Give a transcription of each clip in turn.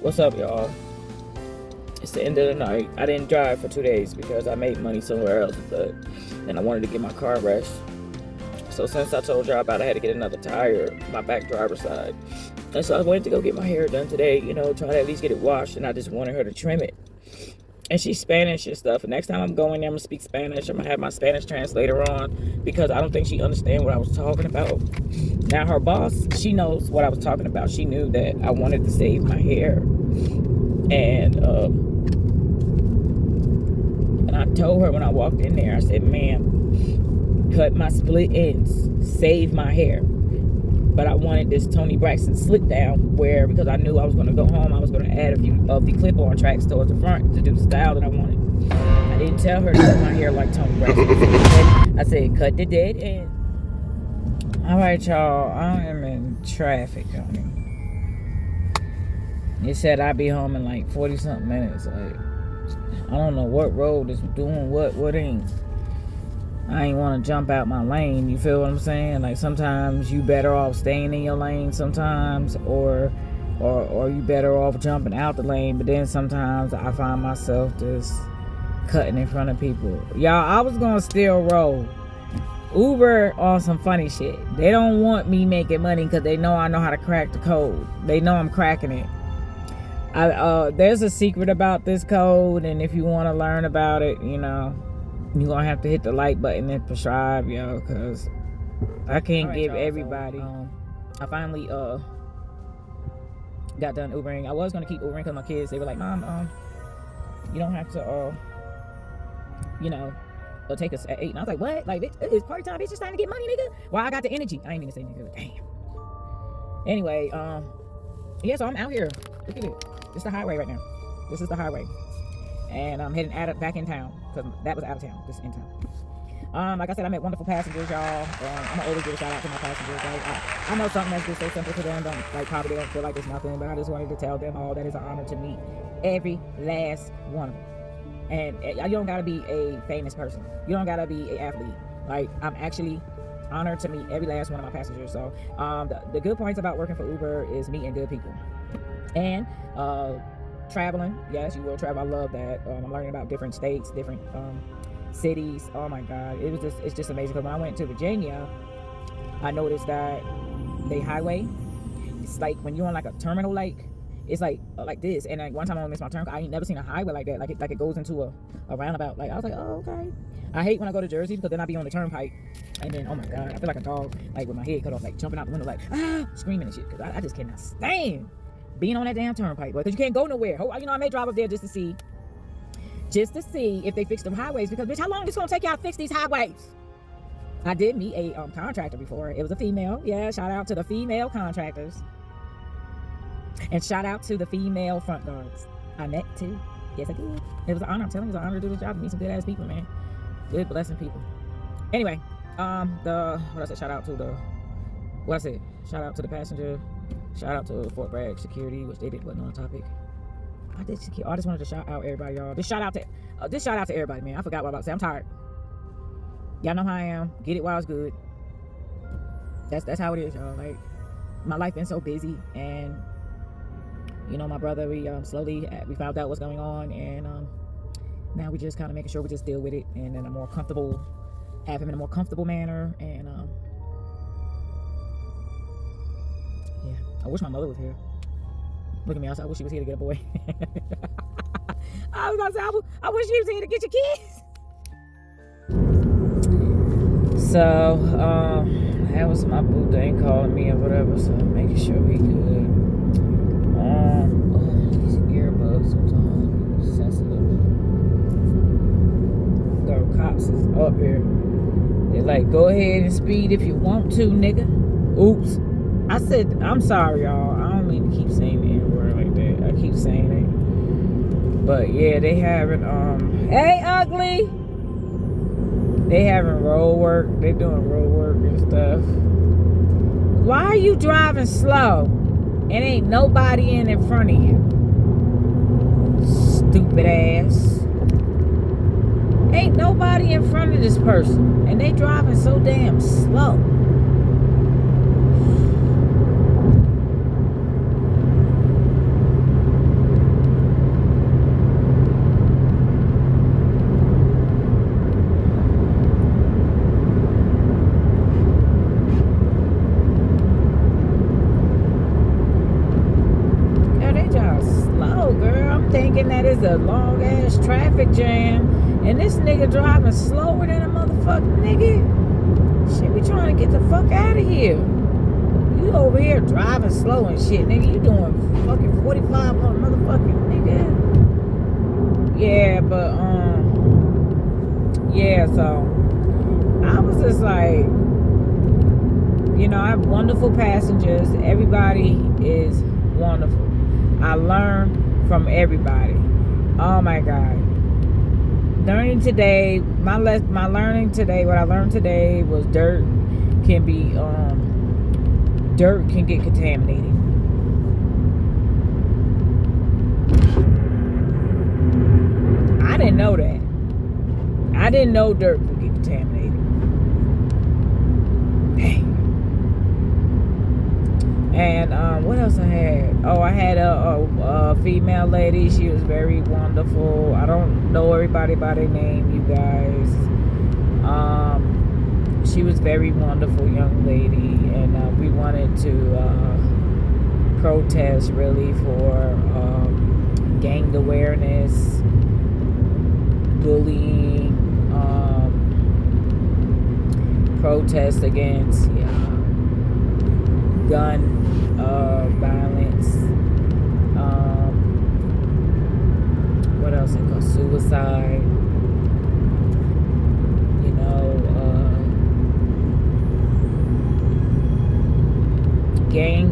What's up, y'all? It's the end of the night. I didn't drive for 2 days because I made money somewhere else, but then I wanted to get my car rest. So since I told y'all about I had to get another tire, my back driver's side. And so I wanted to go get my hair done today, try to at least get it washed, and I just wanted her to trim it. And she's Spanish and stuff. And next time I'm going there, I'm going to speak Spanish. I'm going to have my Spanish translator on because I don't think she understands what I was talking about. Now, her boss, she knows what I was talking about. She knew that I wanted to save my hair. And I told her when I walked in there, I said, ma'am, cut my split ends, save my hair. But I wanted this Toni Braxton slip down where, because I knew I was going to go home, I was going to add a few of the clip-on tracks towards the front to do the style that I wanted. I didn't tell her to cut my hair like Toni Braxton. I said, cut the dead end. All right, y'all. I am in traffic, honey. It said I'd be home in like 40-something minutes. Like, I don't know what road is doing what ain't. I ain't want to jump out my lane. You feel what I'm saying? Like, sometimes you better off staying in your lane sometimes, or you better off jumping out the lane. But then sometimes I find myself just cutting in front of people. Y'all, I was gonna still roll. Uber on some funny shit. They don't want me making money because they know I know how to crack the code. They know I'm cracking it. There's a secret about this code, and if you want to learn about it, you're gonna have to hit the like button and subscribe, yo, because I can't give everybody. I finally got done Ubering. I was gonna keep Ubering because my kids, they were like, Mom, you don't have to they'll take us at 8. And I was like, what? Like, it's party time, bitch, just trying to get money, nigga. Well, I got the energy. I ain't mean to say nigga, damn. Anyway, yeah, so I'm out here. Look at it. It's the highway right now. This is the highway. And I'm heading back in town, because that was out of town. This is in town. Like I said, I met wonderful passengers, y'all. I'm gonna always give a shout out to my passengers. Like, I know something that's just so simple to them, probably don't feel like it's nothing, but I just wanted to tell them all that it's an honor to meet every last one of them. And you don't gotta be a famous person. You don't gotta be an athlete. Like, I'm actually honored to meet every last one of my passengers. So the good points about working for Uber is meeting good people. And traveling, yes, you will travel. I love that. I'm learning about different states, different cities. Oh my God, it's just amazing. Because when I went to Virginia, I noticed that the highway, it's like when you're on like a terminal lake, it's like this. And like one time I missed my turn. I ain't never seen a highway like that. Like it goes into a roundabout. Like, I was like, oh, okay. I hate when I go to Jersey because then I be on the turnpike, and then, oh my God, I feel like a dog, like with my head cut off, like jumping out the window, like screaming and shit. Because I just cannot stand being on that damn turnpike, because you can't go nowhere. I may drive up there just to see if they fix the highways, because bitch, how long is it gonna take y'all to fix these highways? I did meet a contractor before. It was a female. Yeah, shout out to the female contractors, and shout out to the female front guards I met too. Yes, I did. It was an honor. I'm telling you, it was an honor to do this job and meet some good ass people, man. Good blessing people. Anyway, shout out to the passenger. Shout out to Fort Bragg security, which they wasn't on the topic. I just wanted to shout out everybody, y'all. Just shout out to everybody, man. I forgot what I was about to say. I'm tired. Y'all know how I am. Get it while it's good. That's how it is, y'all. Like, my life been so busy, and my brother, we found out what's going on, and now we just kind of making sure we just deal with it, and in a more comfortable, have him in a more comfortable manner, and yeah. I wish my mother was here. Look at me, I wish she was here to get a boy. I was gonna say, I wish she was here to get your kids. So, that was my boo thing calling me or whatever, so I'm making sure he good. These earbuds sometimes sensitive. The cops is up here. They're like, go ahead and speed if you want to, nigga. Oops. I said, I'm sorry, y'all. I don't mean to keep saying the N-word like that. I keep saying it. But yeah, they having, hey, ugly! They having road work. They doing road work and stuff. Why are you driving slow? And ain't nobody in front of you. Stupid ass. Ain't nobody in front of this person. And they driving so damn slow. thinking that it's a long ass traffic jam, and this nigga driving slower than a motherfucking nigga. Shit, we trying to get the fuck out of here. You over here driving slow and shit, nigga. You doing fucking 45 on motherfucking nigga. Yeah, but yeah. So I was just like, you know, I have wonderful passengers. Everybody is wonderful. I learn from everybody. Oh my God. Learning today, my learning today, what I learned today was dirt can get contaminated. I didn't know that. I didn't know dirt could get contaminated. Dang. And what else I had? Oh, I had a female lady. She was very wonderful. I don't know everybody by their name, you guys. She was very wonderful young lady, and we wanted to protest really for gang awareness, bullying, protest against gun violence. What else? It goes suicide. You know, gang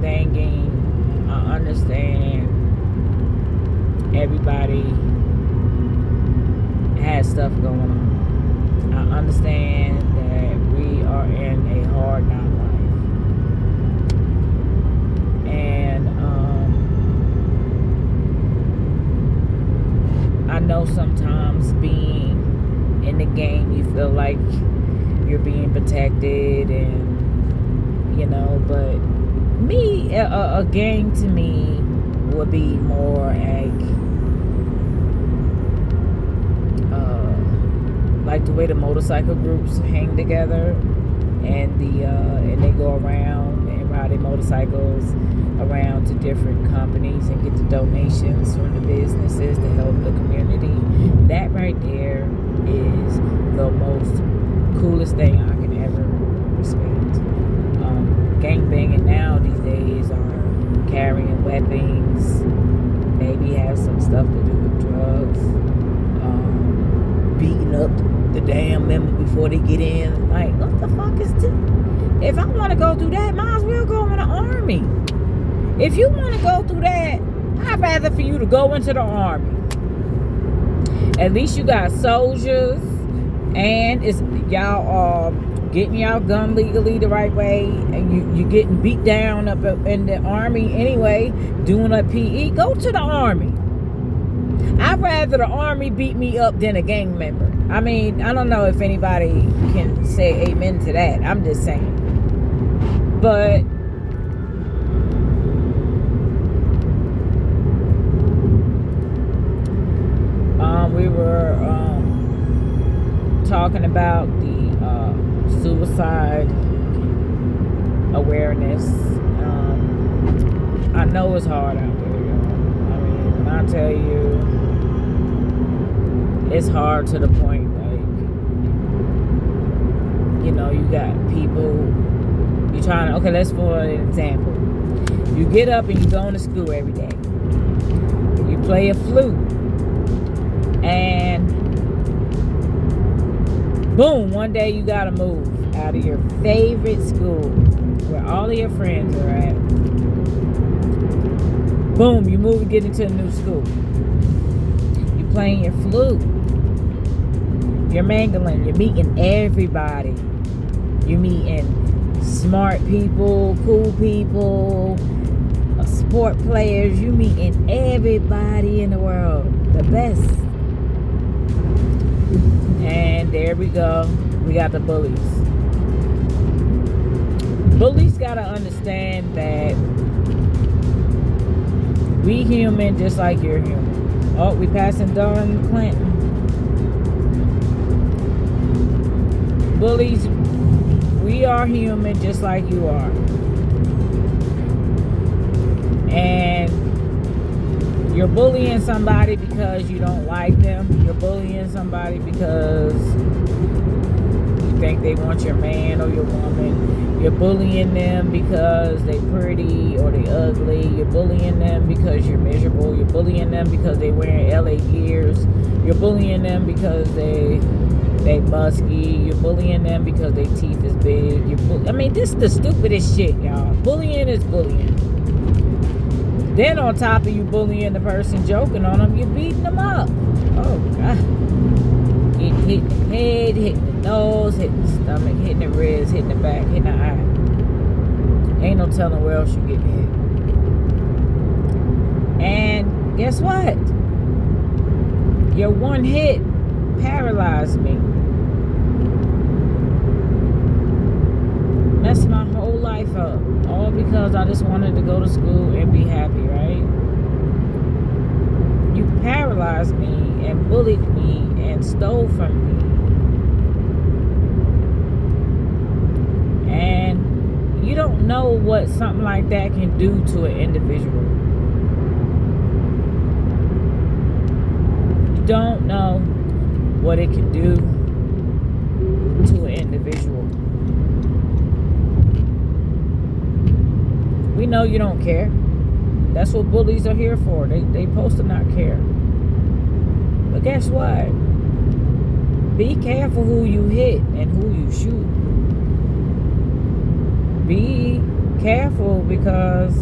banging. I understand everybody has stuff going on. I understand that we are in a hard knock life. And I know sometimes being in the game, you feel like you're being protected, and you know, but me, a gang to me would be more like the way the motorcycle groups hang together, and they go around and ride their motorcycles around to different companies and get the donations from the businesses to help the community. That right there is the most coolest thing I can ever respect. Gang banging now these days are carrying weapons, maybe have some stuff to do with drugs, beating up the damn member before they get in. Like, what the fuck is this? If I want to go through that, might as well go in the army. If you want to go through that, I'd rather for you to go into the army. At least you got soldiers, and it's y'all getting y'all gun legally the right way, and you getting beat down up in the army anyway, doing a PE. Go to the army. I'd rather the army beat me up than a gang member. I mean, I don't know if anybody can say amen to that. I'm just saying. But we were talking about the suicide awareness. I know it's hard out there, y'all. I mean, when I tell you, it's hard to the point, like, you know, you got people, you trying to, okay, let's for an example. You get up and you go to school every day. You play a flute. And boom, one day you gotta move out of your favorite school where all of your friends are at. Boom, you move and get into a new school. You're playing your flute. You're mingling. You're meeting everybody. You're meeting smart people, cool people, sport players. You're meeting everybody in the world. The best. And there we go. We got the bullies. Bullies gotta understand that we human just like you're human. Oh, we passing Don Clinton. Bullies, we are human just like you are. And You're bullying somebody because you don't like them. You're bullying somebody because you think they want your man or your woman. You're bullying them because they pretty or they ugly. You're bullying them because you're miserable. You're bullying them because they wearing LA gears. You're bullying them because they musky. You're bullying them because their teeth is big. I mean, this is the stupidest shit, y'all. Bullying is bullying. Then on top of you bullying the person, joking on them, you're beating them up. Oh, God. Hitting the head, hitting the nose, hitting the stomach, hitting the ribs, hitting the back, hitting the eye. Ain't no telling where else you get hit. And guess what? Your one hit paralyzed me. Messed my whole life up. All because I just wanted to go to school and be happy, right? You paralyzed me and bullied me and stole from me. And you don't know what something like that can do to an individual. You don't know what it can do to an individual. We know you don't care. That's what bullies are here for. They supposed to not care. But guess what? Be careful who you hit and who you shoot. Be careful because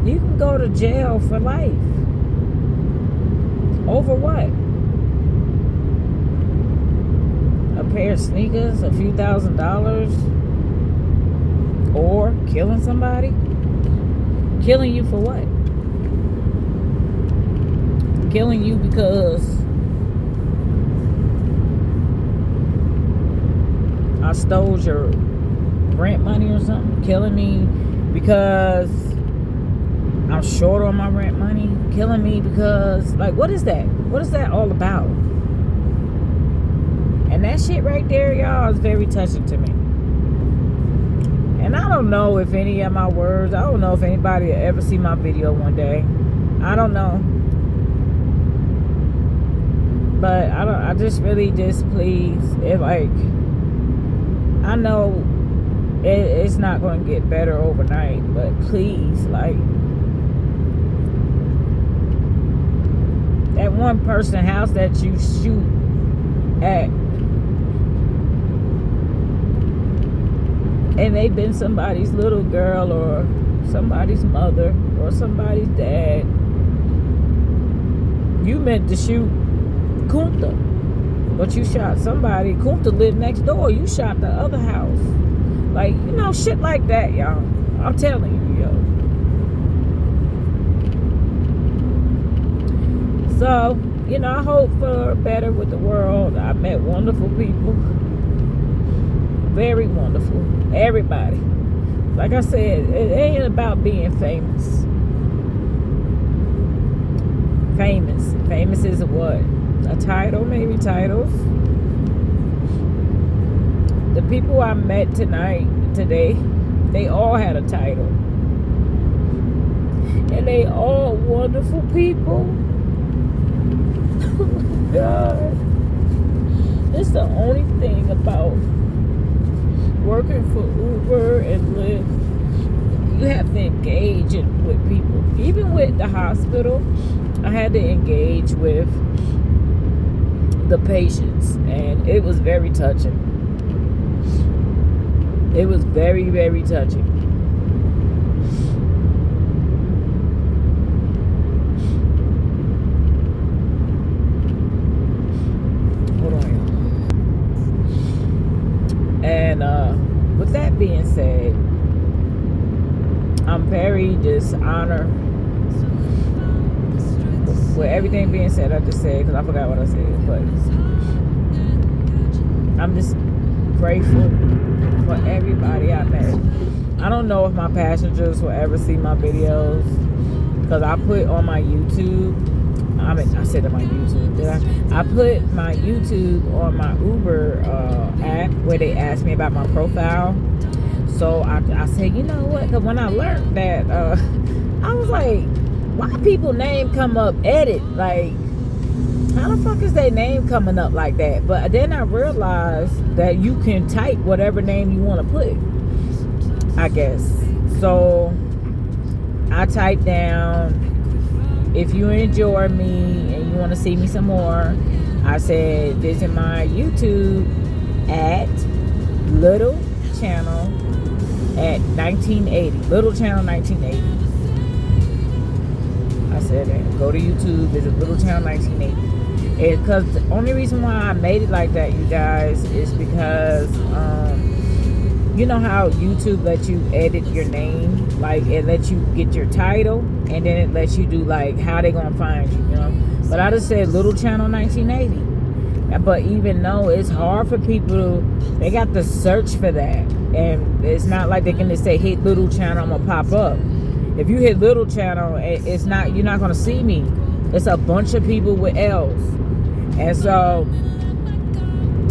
you can go to jail for life. Over what? A pair of sneakers, a few $1,000s, or killing somebody? Killing you for what? Killing you because I stole your rent money or something? Killing me because I'm short on my rent money? Killing me because, like, what is that? What is that all about? And that shit right there, y'all, is very touching to me. And I don't know if any of my words, I don't know if anybody will ever see my video one day. I don't know. But I just really displeased. It, like, I know it's not going to get better overnight, but please, like, that one person house that you shoot at, and they've been somebody's little girl or somebody's mother or somebody's dad. You meant to shoot Kunta, but you shot somebody. Kunta lived next door. You shot the other house. Like, you know, shit like that, y'all. I'm telling you, yo. So, you know, I hope for better with the world. I met wonderful people. Very wonderful. Everybody. Like I said, it ain't about being famous. Famous is a what? A title, maybe titles. The people I met today, they all had a title. And they all wonderful people. Oh my God. It's the only thing about working for Uber and Lyft. You have to engage with people. Even with the hospital, I had to engage with the patients, and it was very touching. It was very, very touching. Hold on. And with that being said, I'm very dishonored. With everything being said, I just said, because I forgot what I said, but I'm just grateful for everybody I met. I don't know if my passengers will ever see my videos, because I put on my YouTube, I said on my YouTube, did I put my YouTube on my Uber app, where they asked me about my profile. So I said, you know what, because when I learned that, I was like, why people name come up edit? Like, how the fuck is their name coming up like that? But then I realized that you can type whatever name you want to put, I guess. So I typed down, if you enjoy me and you want to see me some more, I said visit my YouTube at Little Channel at 1980. Little Channel 1980. I said that. Go to YouTube, visit Little Channel 1980. Because the only reason why I made it like that, you guys, is because you know how YouTube lets you edit your name, like it lets you get your title, and then it lets you do like how they gonna find you, you know. But I just said Little Channel 1980. But even though it's hard for people, they got to search for that, and it's not like they can just say hit Little Channel, I'm gonna pop up. If you hit Little Channel, it's not, you're not gonna see me. It's a bunch of people with L's. And so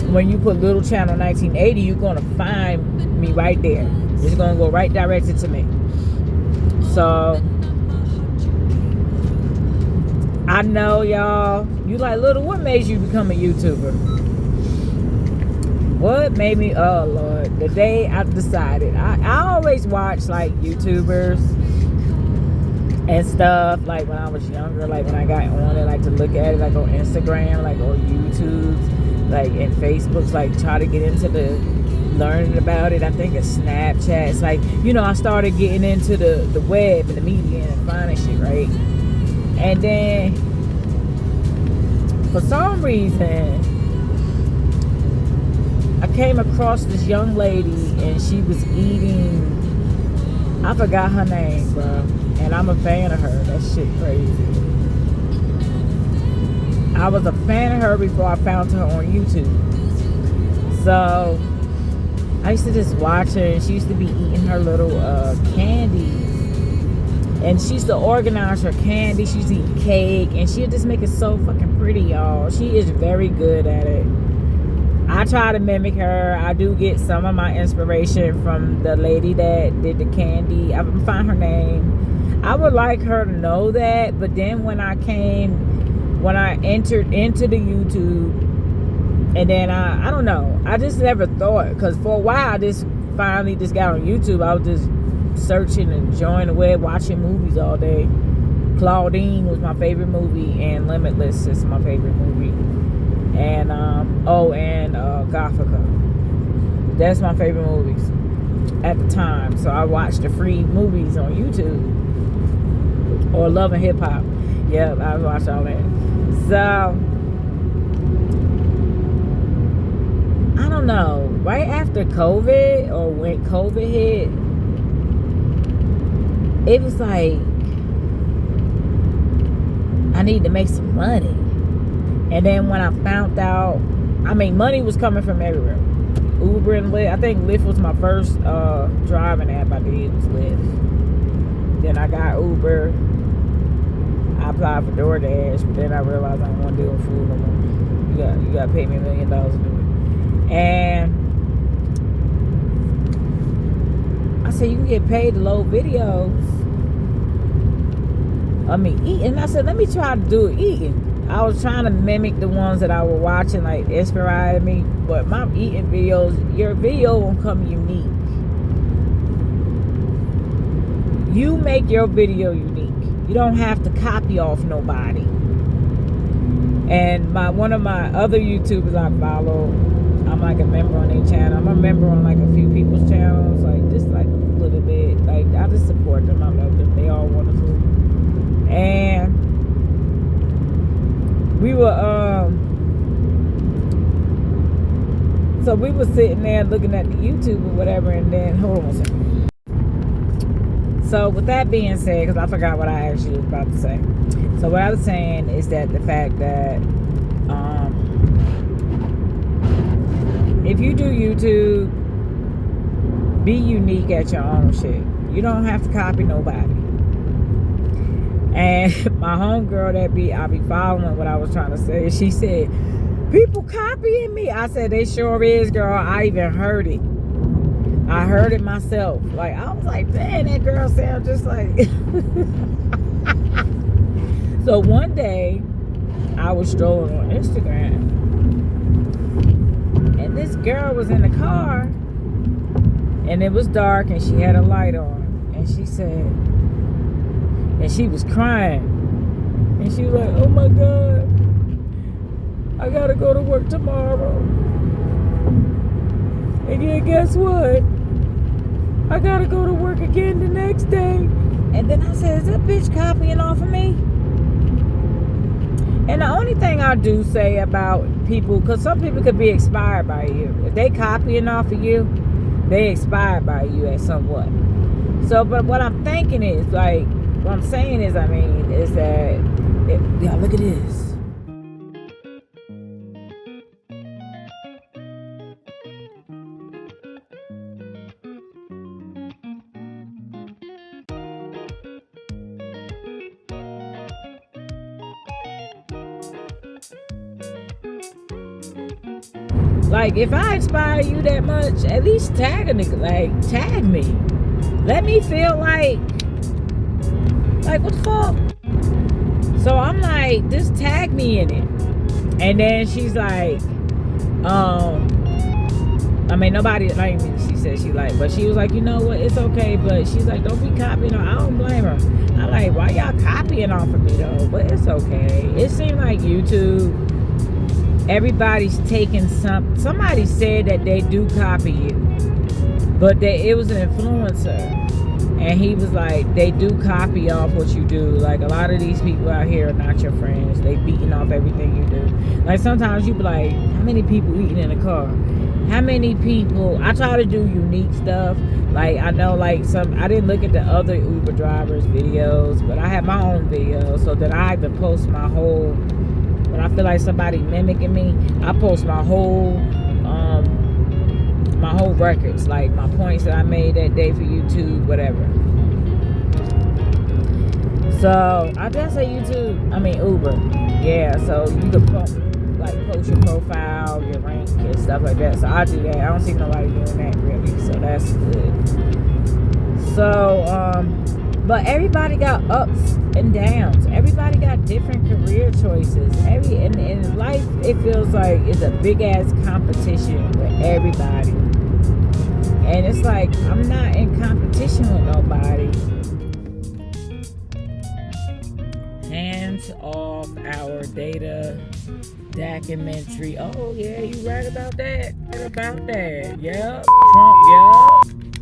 when you put Little Channel 1980, you're going to find me right there. It's going to go right directed to me. So I know y'all, you like, Little, what made you become a YouTuber? What made me, oh Lord, the day I decided. I always watch like YouTubers and stuff, like when I was younger, like when I got on it, like to look at it, like on Instagram, like on YouTube, like and Facebook's, like try to get into the learning about it. I think it's Snapchat. It's like, you know, I started getting into the web and the media and finding shit, right? And then for some reason I came across this young lady and she was eating, I forgot her name, bro. And I'm a fan of her. That shit crazy. I was a fan of her before I found her on YouTube. So I used to just watch her, and she used to be eating her little candies. And she used to organize her candy. She used to eat cake, and she'd just make it so fucking pretty, y'all. She is very good at it. I try to mimic her. I do get some of my inspiration from the lady that did the candy. I can find her name. I would like her to know that, but then when I entered into the YouTube, and then I don't know, I just never thought, because for a while I just finally just got on YouTube. I was just searching and enjoying the web, watching movies all day. Claudine was my favorite movie, and Limitless is my favorite movie. And Gothica. That's my favorite movies at the time. So I watched the free movies on YouTube. Or Love and Hip Hop. Yeah, I watched all that. So I don't know. Right after COVID, or when COVID hit, it was like I need to make some money. And then when I found out, I mean, money was coming from everywhere. Uber and Lyft. I think Lyft was my first driving app I did, was Lyft. Then I got Uber. I applied for DoorDash, but then I realized I don't want to deal with food no more. You got to pay me $1 million to do it. And I said, you can get paid to load videos. I mean, eating. I said, let me try to do it eating. I was trying to mimic the ones that I was watching, like inspired me. But my eating videos, your video won't come unique. You make your video unique. You don't have to copy off nobody. And one of my other YouTubers I follow, I'm like a member on their channel. I'm a member on like a few people's channels, like just like a little bit. Like I just support them. I love them. They all wonderful. And we were so we were sitting there looking at the YouTube or whatever, and then hold on a second. So with that being said, because I forgot what I actually was about to say. So what I was saying is that the fact that if you do YouTube, be unique at your own shit. You don't have to copy nobody. And my homegirl I be following what I was trying to say, she said, people copying me. I said, they sure is, girl. I even heard it. I heard it myself. Like, I was like, man, that girl sounds just like So one day, I was strolling on Instagram, and this girl was in the car, and it was dark, and she had a light on, and she said, and she was crying, and she was like, oh my God, I gotta go to work tomorrow. And yeah, guess what? I gotta go to work again the next day. And then I said, is that bitch copying off of me? And the only thing I do say about people, because some people could be inspired by you. If they copying off of you, they inspired by you at somewhat. So, but what I'm thinking is, like, what I'm saying is, is that, yeah, look at this. Like, if I inspire you that much, at least tag a nigga. Like, tag me. Let me feel like what the fuck? So I'm like, just tag me in it. And then she's like, nobody, like, she said she like, but she was like, you know what, it's okay, but she's like, don't be copying her. I don't blame her. I'm like, why y'all copying off of me though? But it's okay. It seemed like YouTube, everybody's taking somebody said that they do copy you, but it was an influencer, and he was like, they do copy off what you do. Like, a lot of these people out here are not your friends. They beating off everything you do. Like, sometimes you be like, how many people eating in a car? How many people? I try to do unique stuff. Like, I know, like, I didn't look at the other Uber drivers videos, but I have my own videos, so that I even post my whole, when I feel like somebody mimicking me, I post my whole records, like my points that I made that day for YouTube, whatever. So I just say YouTube, Uber. Yeah, so you could post your profile, your rank, and stuff like that. So I do that. I don't see nobody doing that really, so that's good. So but everybody got ups and downs. Everybody got different career choices. In life, it feels like it's a big ass competition with everybody. And it's like, I'm not in competition with nobody. Hands off our data documentary. Oh yeah, you right about that. Yep. Trump, yep.